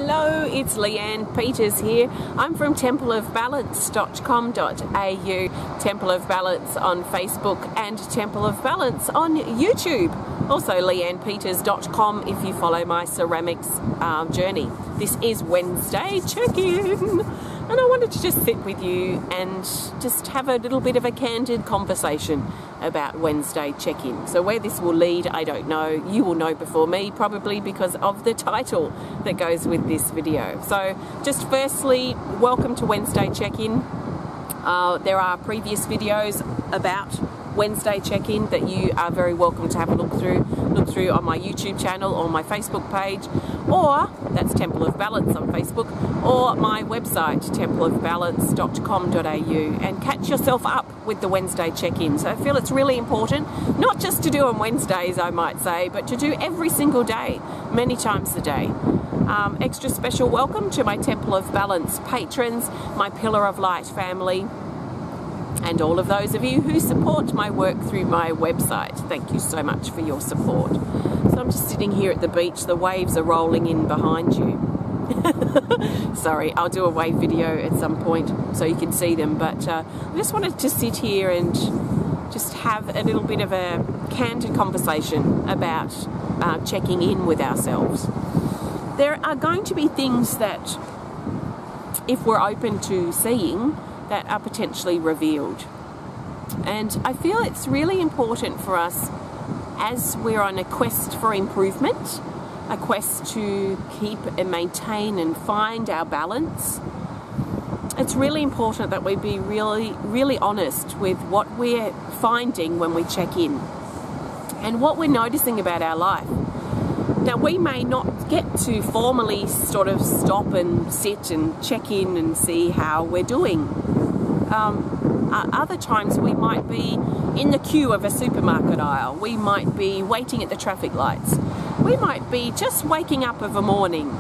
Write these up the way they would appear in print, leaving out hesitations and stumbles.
Hello, it's Leanne Peters here. I'm from templeofbalance.com.au, Temple of Balance on Facebook and Temple of Balance on YouTube. Also leannepeters.com if you follow my ceramics journey. This is Wednesday check-in, and I wanted to just sit with you and just have a little bit of a candid conversation about Wednesday check-in. So where this will lead, I don't know. You will know before me, probably because of the title that goes with this video. So just firstly, welcome to Wednesday check-in. There are previous videos about Wednesday check-in that you are very welcome to have a look through on my YouTube channel or my Facebook page, or that's Temple of Balance on Facebook, or my website templeofbalance.com.au, and catch yourself up with the Wednesday check-in. So I feel it's really important not just to do on Wednesdays, I might say, but to do every single day, many times a day. Extra special welcome to my Temple of Balance patrons, my Pillar of Light family, and all of those of you who support my work through my website. Thank you so much for your support. So I'm just sitting here at the beach. The waves are rolling in behind you. Sorry, I'll do a wave video at some point so you can see them, but I just wanted to sit here and just have a little bit of a candid conversation about checking in with ourselves. There are going to be things that, if we're open to seeing, that are potentially revealed. And I feel it's really important for us, as we're on a quest for improvement, a quest to keep and maintain and find our balance. It's really important that we be really honest with what we're finding when we check in and what we're noticing about our life. Now, we may not get to formally sort of stop and sit and check in and see how we're doing. Other times we might be in the queue of a supermarket aisle. We might be waiting at the traffic lights. We might be just waking up of a morning,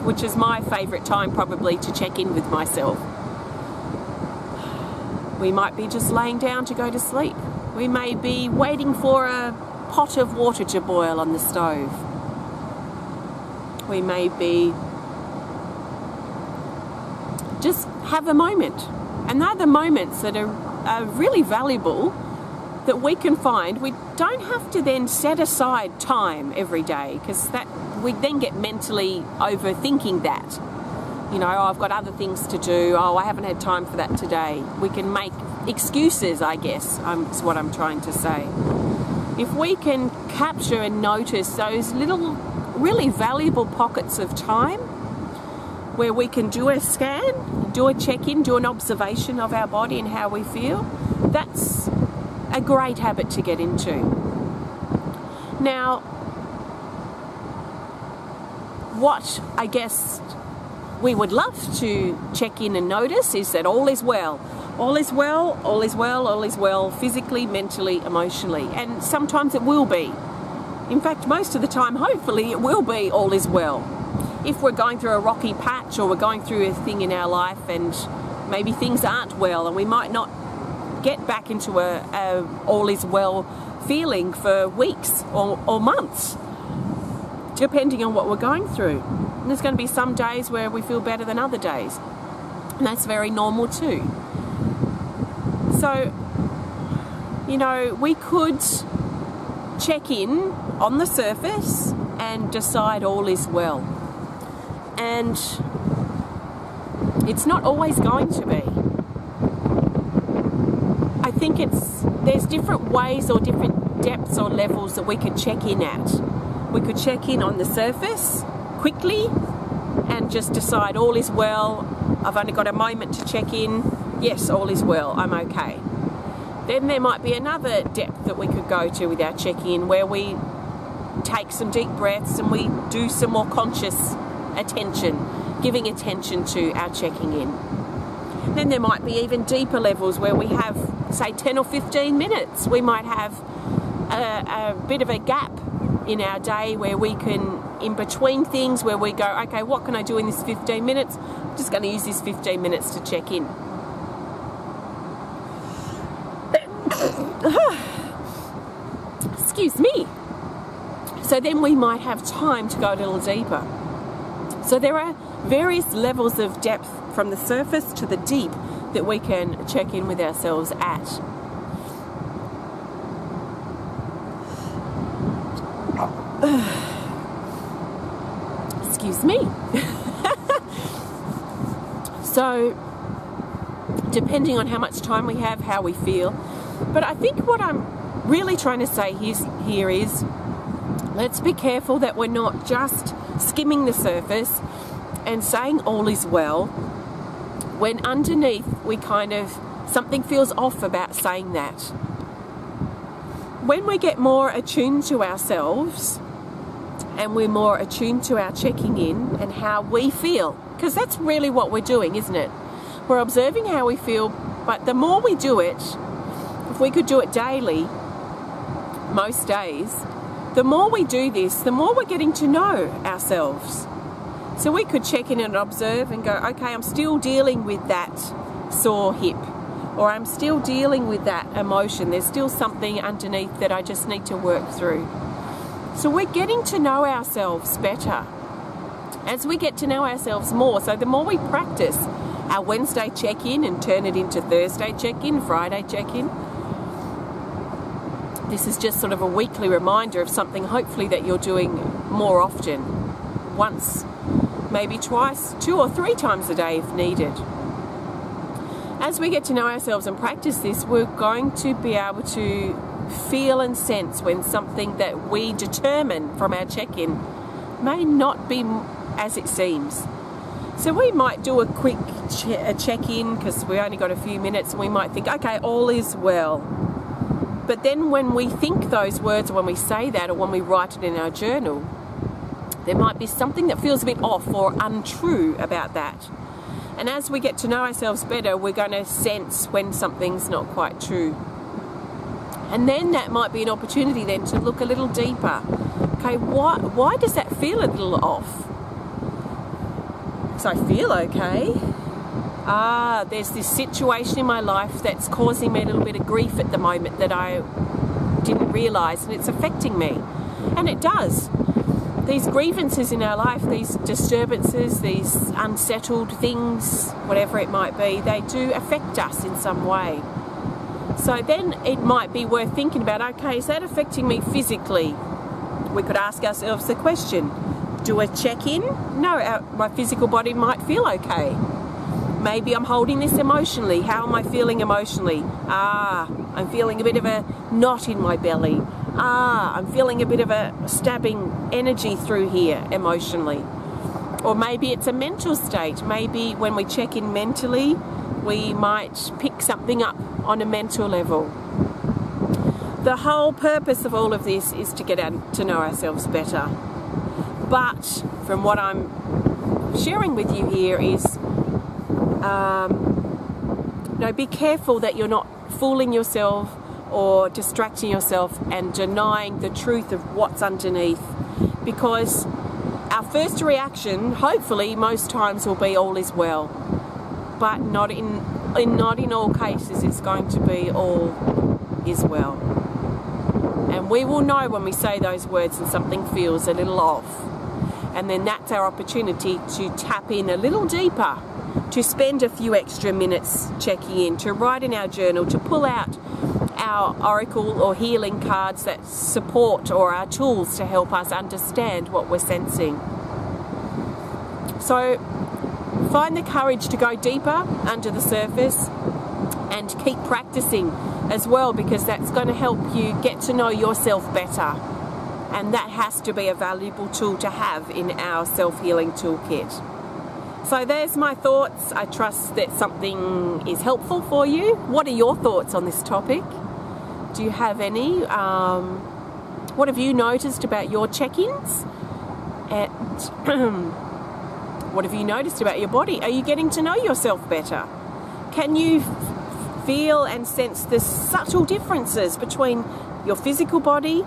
which is my favourite time probably to check in with myself. We might be just laying down to go to sleep. We may be waiting for a pot of water to boil on the stove. We may be just have a moment. And they're the moments that are really valuable that we can find. We don't have to then set aside time every day, because that we then get mentally overthinking that. You know, oh, I've got other things to do. Oh, I haven't had time for that today. We can make excuses, I guess, is what I'm trying to say. If we can capture and notice those little, really valuable pockets of time where we can do a scan, do a check-in, do an observation of our body and how we feel, that's a great habit to get into. Now, what I guess we would love to check in and notice is that all is well. All is well, all is well, all is well, physically, mentally, emotionally. And sometimes it will be. In fact, most of the time, hopefully, it will be all is well. If we're going through a rocky patch, or we're going through a thing in our life and maybe things aren't well, and we might not get back into a all is well feeling for weeks or months, depending on what we're going through. And there's going to be some days where we feel better than other days, and that's very normal too. So, you know, we could check in on the surface and decide all is well. And it's not always going to be. I think there's different ways or different depths or levels that we could check in at. We could check in on the surface quickly and just decide all is well. I've only got a moment to check in. Yes, all is well. I'm okay. Then there might be another depth that we could go to with our check-in, where we take some deep breaths and we do some more conscious attention, giving attention to our checking in. Then there might be even deeper levels where we have, say, 10 or 15 minutes. We might have a bit of a gap in our day where we can, in between things, where we go, okay, what can I do in this 15 minutes? I'm just going to use this 15 minutes to check in. Excuse me. So then we might have time to go a little deeper. So there are various levels of depth from the surface to the deep that we can check in with ourselves at. Excuse me. So, depending on how much time we have, how we feel. But I think what I'm really trying to say here is, let's be careful that we're not just skimming the surface and saying all is well, when underneath something feels off about saying that. When we get more attuned to ourselves and we're more attuned to our checking in and how we feel, because that's really what we're doing, isn't it? We're observing how we feel, but the more we do it, if we could do it daily, most days, the more we do this, the more we're getting to know ourselves. So we could check in and observe and go, okay, I'm still dealing with that sore hip, or I'm still dealing with that emotion. There's still something underneath that I just need to work through. So we're getting to know ourselves better as we get to know ourselves more. So the more we practice our Wednesday check-in and turn it into Thursday check-in, Friday check-in, this is just sort of a weekly reminder of something hopefully that you're doing more often, once, maybe twice, 2 or 3 times a day if needed. As we get to know ourselves and practice this, we're going to be able to feel and sense when something that we determine from our check-in may not be as it seems. So we might do a quick check-in because we only got a few minutes, and we might think, okay, all is well. But then when we think those words, or when we say that, or when we write it in our journal, there might be something that feels a bit off or untrue about that. And as we get to know ourselves better, we're going to sense when something's not quite true. And then that might be an opportunity then to look a little deeper. Okay, why does that feel a little off? Because I feel okay. There's this situation in my life that's causing me a little bit of grief at the moment that I didn't realise, and it's affecting me. And it does. These grievances in our life, these disturbances, these unsettled things, whatever it might be, they do affect us in some way. So then it might be worth thinking about, okay, is that affecting me physically? We could ask ourselves the question, do a check-in? No, my physical body might feel okay. Maybe I'm holding this emotionally. How am I feeling emotionally? I'm feeling a bit of a knot in my belly. I'm feeling a bit of a stabbing energy through here emotionally. Or maybe it's a mental state. Maybe when we check in mentally, we might pick something up on a mental level. The whole purpose of all of this is to get to know ourselves better. But from what I'm sharing with you here is, be careful that you're not fooling yourself or distracting yourself and denying the truth of what's underneath, because our first reaction, hopefully most times, will be all is well, but not in all cases it's going to be all is well. And we will know when we say those words and something feels a little off, and then that's our opportunity to tap in a little deeper, to spend a few extra minutes checking in, to write in our journal, to pull out our oracle or healing cards that support, or our tools to help us understand what we're sensing. So find the courage to go deeper under the surface and keep practicing as well, because that's going to help you get to know yourself better, and that has to be a valuable tool to have in our self-healing toolkit. So there's my thoughts. I trust that something is helpful for you. What are your thoughts on this topic? Do you have any? What have you noticed about your check-ins? And what have you noticed about your body? Are you getting to know yourself better? Can you feel and sense the subtle differences between your physical body,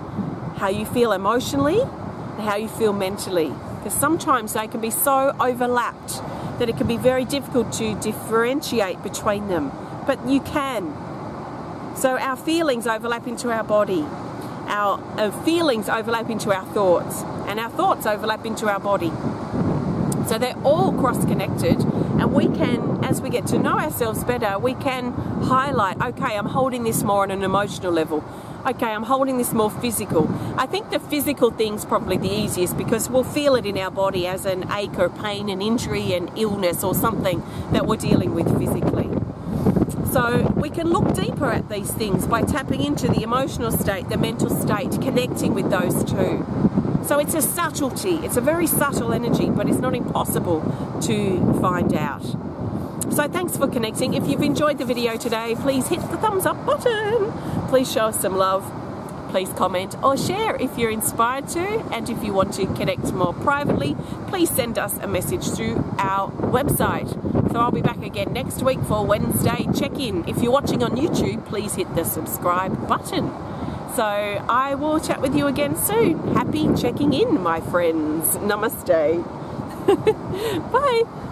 how you feel emotionally, and how you feel mentally? Because sometimes they can be so overlapped that it can be very difficult to differentiate between them. But you can. So our feelings overlap into our body. Our feelings overlap into our thoughts. And our thoughts overlap into our body. So they're all cross-connected, and we can, as we get to know ourselves better, we can highlight, okay, I'm holding this more on an emotional level. Okay, I'm holding this more physical. I think the physical thing's probably the easiest because we'll feel it in our body as an ache or pain, an injury, an illness or something that we're dealing with physically. So we can look deeper at these things by tapping into the emotional state, the mental state, connecting with those two. So it's a subtlety, it's a very subtle energy, but it's not impossible to find out. So thanks for connecting. If you've enjoyed the video today, please hit the thumbs up button. Please show us some love. Please comment or share if you're inspired to. And if you want to connect more privately, please send us a message through our website. So I'll be back again next week for Wednesday check-in. If you're watching on YouTube, please hit the subscribe button. So I will chat with you again soon. Happy checking in, my friends. Namaste. Bye.